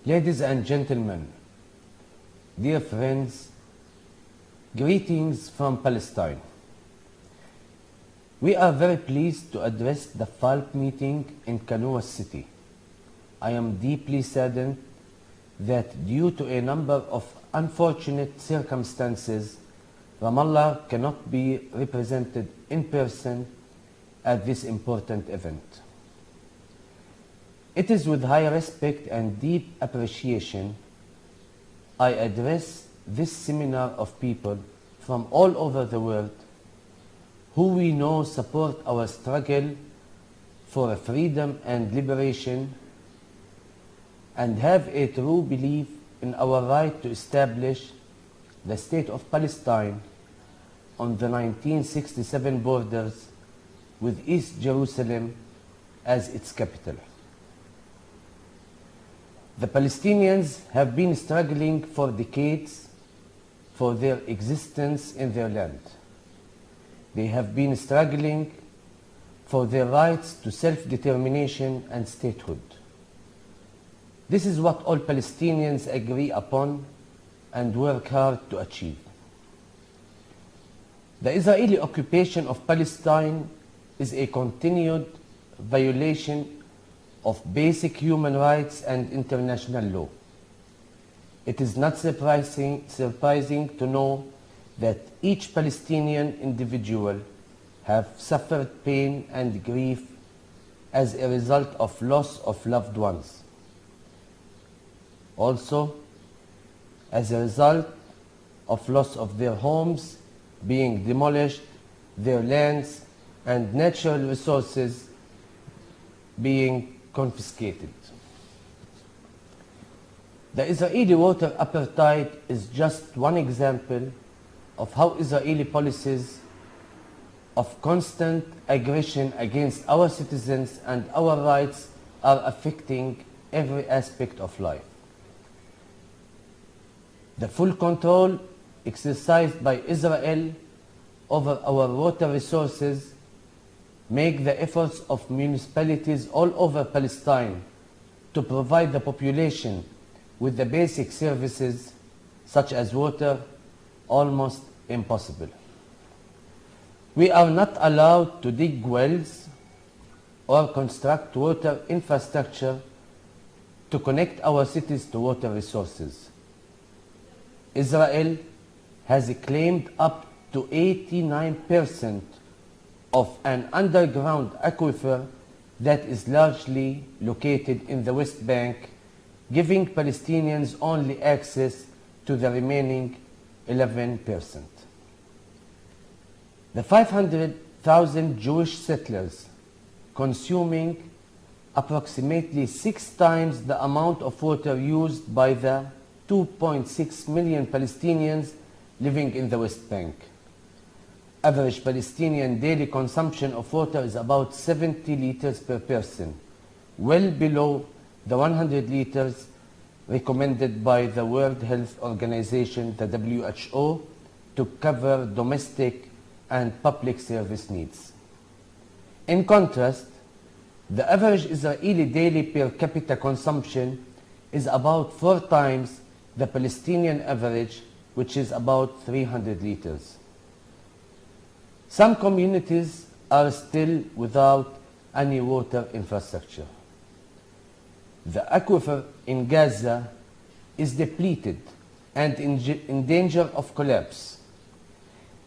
Ladies and gentlemen, dear friends, greetings from Palestine. We are very pleased to address the FALP meeting in Kanoa City. I am deeply saddened that due to a number of unfortunate circumstances, Ramallah cannot be represented in person at this important event. It is with high respect and deep appreciation I address this seminar of people from all over the world who we know support our struggle for freedom and liberation and have a true belief in our right to establish the State of Palestine on the 1967 borders with East Jerusalem as its capital. The Palestinians have been struggling for decades for their existence in their land. They have been struggling for their rights to self-determination and statehood. This is what all Palestinians agree upon and work hard to achieve. The Israeli occupation of Palestine is a continued violation of basic human rights and international law. It is not surprising to know that each Palestinian individual have suffered pain and grief as a result of loss of loved ones. Also, as a result of loss of their homes being demolished, their lands and natural resources being confiscated. The Israeli water apartheid is just one example of how Israeli policies of constant aggression against our citizens and our rights are affecting every aspect of life. The full control exercised by Israel over our water resources make the efforts of municipalities all over Palestine to provide the population with the basic services such as water almost impossible. We are not allowed to dig wells or construct water infrastructure to connect our cities to water resources. Israel has claimed up to 89% of an underground aquifer that is largely located in the West Bank, giving Palestinians only access to the remaining 11%. The 500,000 Jewish settlers consuming approximately 6 times the amount of water used by the 2.6 million Palestinians living in the West Bank. Average Palestinian daily consumption of water is about 70 liters per person, well below the 100 liters recommended by the World Health Organization, the WHO, to cover domestic and public service needs. In contrast, the average Israeli daily per capita consumption is about 4 times the Palestinian average, which is about 300 liters. Some communities are still without any water infrastructure. The aquifer in Gaza is depleted and in danger of collapse.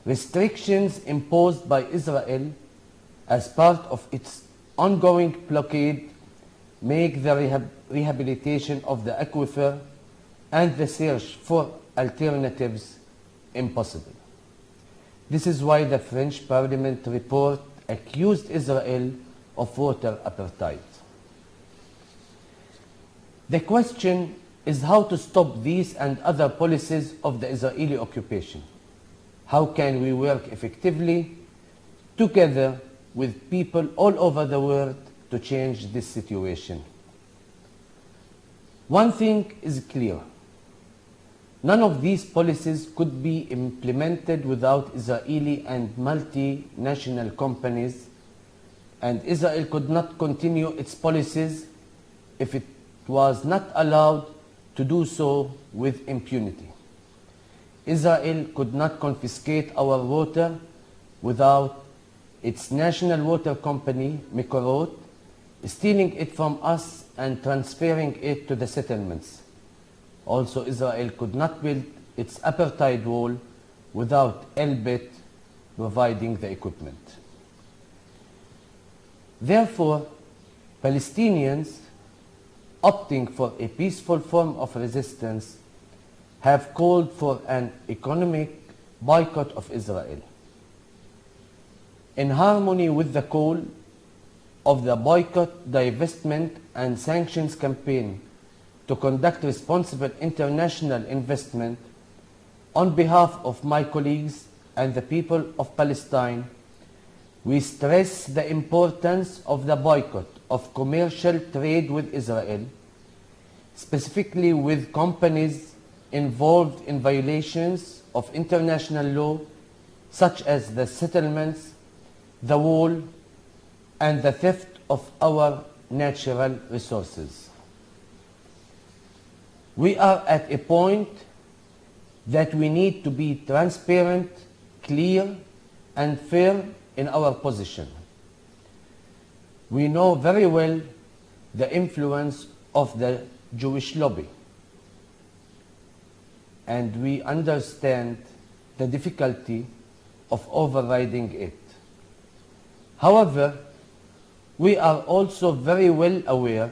Restrictions imposed by Israel as part of its ongoing blockade make the rehabilitation of the aquifer and the search for alternatives impossible. This is why the French Parliament report accused Israel of water apartheid. The question is how to stop these and other policies of the Israeli occupation. How can we work effectively together with people all over the world to change this situation? One thing is clear. None of these policies could be implemented without Israeli and multinational companies, and Israel could not continue its policies if it was not allowed to do so with impunity. Israel could not confiscate our water without its national water company, Mikorot, stealing it from us and transferring it to the settlements. Also, Israel could not build its apartheid wall without Elbit providing the equipment. Therefore, Palestinians opting for a peaceful form of resistance have called for an economic boycott of Israel. In harmony with the call of the boycott, divestment and sanctions campaign to conduct responsible international investment, on behalf of my colleagues and the people of Palestine, we stress the importance of the boycott of commercial trade with Israel, specifically with companies involved in violations of international law, such as the settlements, the wall, and the theft of our natural resources. We are at a point that we need to be transparent, clear, and fair in our position. We know very well the influence of the Jewish lobby, and we understand the difficulty of overriding it. However, we are also very well aware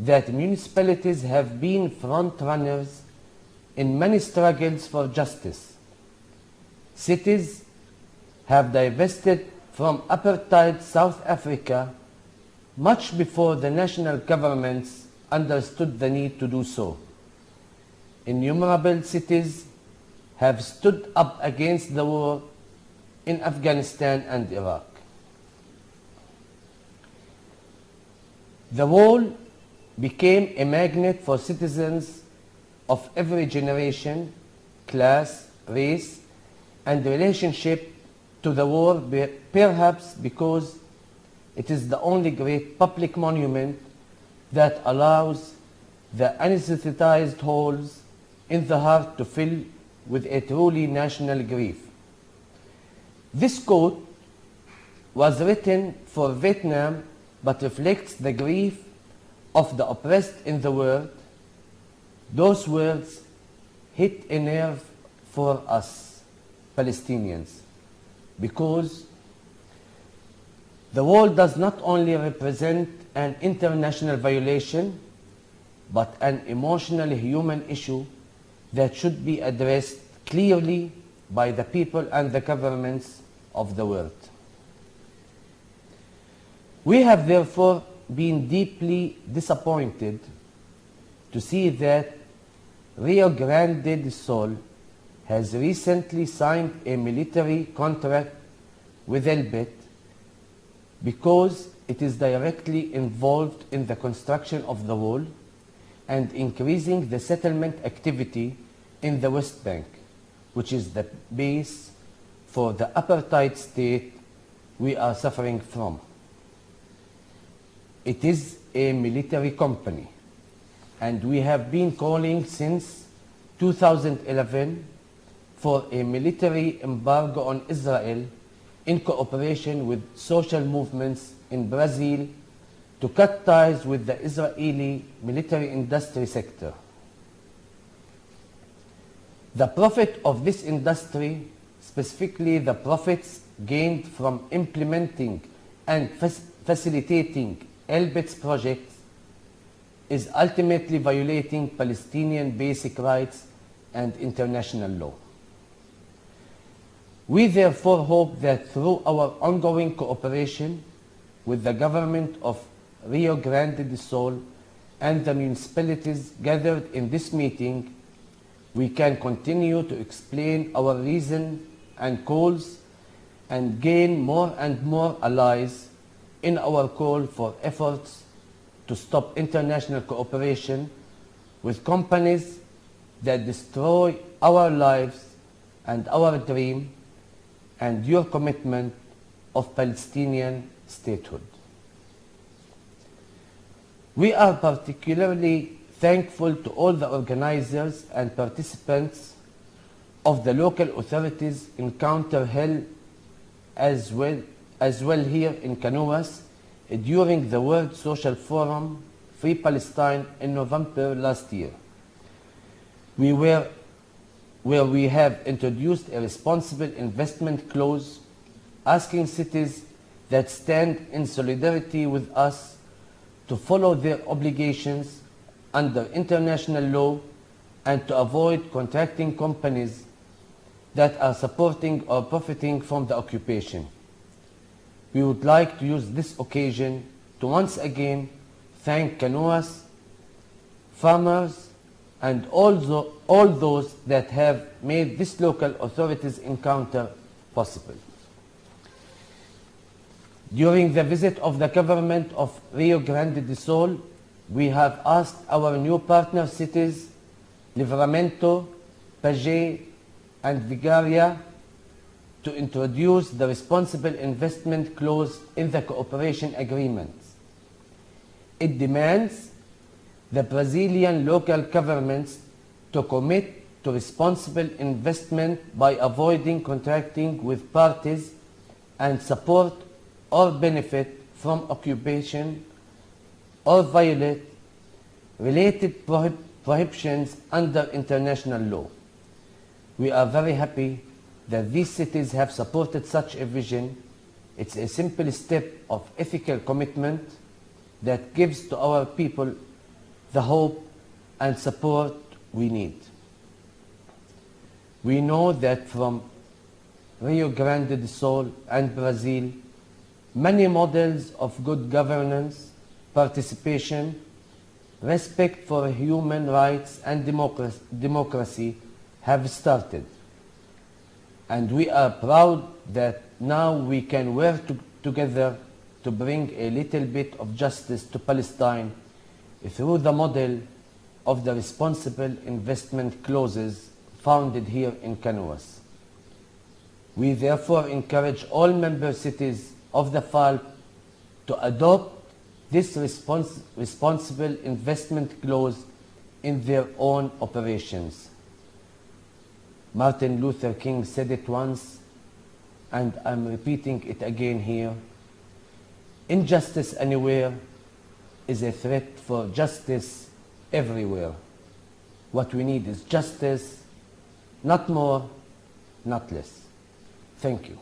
that municipalities have been front runners in many struggles for justice. Cities have divested from apartheid South Africa much before the national governments understood the need to do so. Innumerable cities have stood up against the war in Afghanistan and Iraq. The wall became a magnet for citizens of every generation, class, race, and relationship to the war, perhaps because it is the only great public monument that allows the anestheticized holes in the heart to fill with a truly national grief. This quote was written for Vietnam but reflects the grief of the oppressed in the world. Those words hit a nerve for us Palestinians, because the wall does not only represent an international violation, but an emotionally human issue that should be addressed clearly by the people and the governments of the world. We have therefore been deeply disappointed to see that Rio Grande do Sul has recently signed a military contract with Elbit because it is directly involved in the construction of the wall and increasing the settlement activity in the West Bank, which is the base for the apartheid state we are suffering from. It is a military company, and we have been calling since 2011 for a military embargo on Israel in cooperation with social movements in Brazil to cut ties with the Israeli military industry sector. The profit of this industry, specifically the profits gained from implementing and facilitating Elbit's projects, is ultimately violating Palestinian basic rights and international law. We therefore hope that through our ongoing cooperation with the government of Rio Grande do Sul and the municipalities gathered in this meeting, we can continue to explain our reason and calls and gain more and more allies in our call for efforts to stop international cooperation with companies that destroy our lives and our dream and your commitment of Palestinian statehood. We are particularly thankful to all the organizers and participants of the local authorities encounter held as well here in Canoas during the World Social Forum Free Palestine in November last year. Where we have introduced a responsible investment clause asking cities that stand in solidarity with us to follow their obligations under international law and to avoid contracting companies that are supporting or profiting from the occupation. We would like to use this occasion to once again thank Canoas, farmers, and all those that have made this local authorities encounter possible. During the visit of the government of Rio Grande do Sul, we have asked our new partner cities, Livramento, Pagé, and Vigaria, to introduce the responsible investment clause in the cooperation agreements. It demands the Brazilian local governments to commit to responsible investment by avoiding contracting with parties and support or benefit from occupation or violate related prohibitions under international law. We are very happy that these cities have supported such a vision. It's a simple step of ethical commitment that gives to our people the hope and support we need. We know that from Rio Grande do Sul and Brazil, many models of good governance, participation, respect for human rights and democracy have started. And we are proud that now we can work together to bring a little bit of justice to Palestine through the model of the responsible investment clauses founded here in Canoas. We therefore encourage all member cities of the FALP to adopt this responsible investment clause in their own operations. Martin Luther King said it once, and I'm repeating it again here: injustice anywhere is a threat for justice everywhere. What we need is justice, not more, not less. Thank you.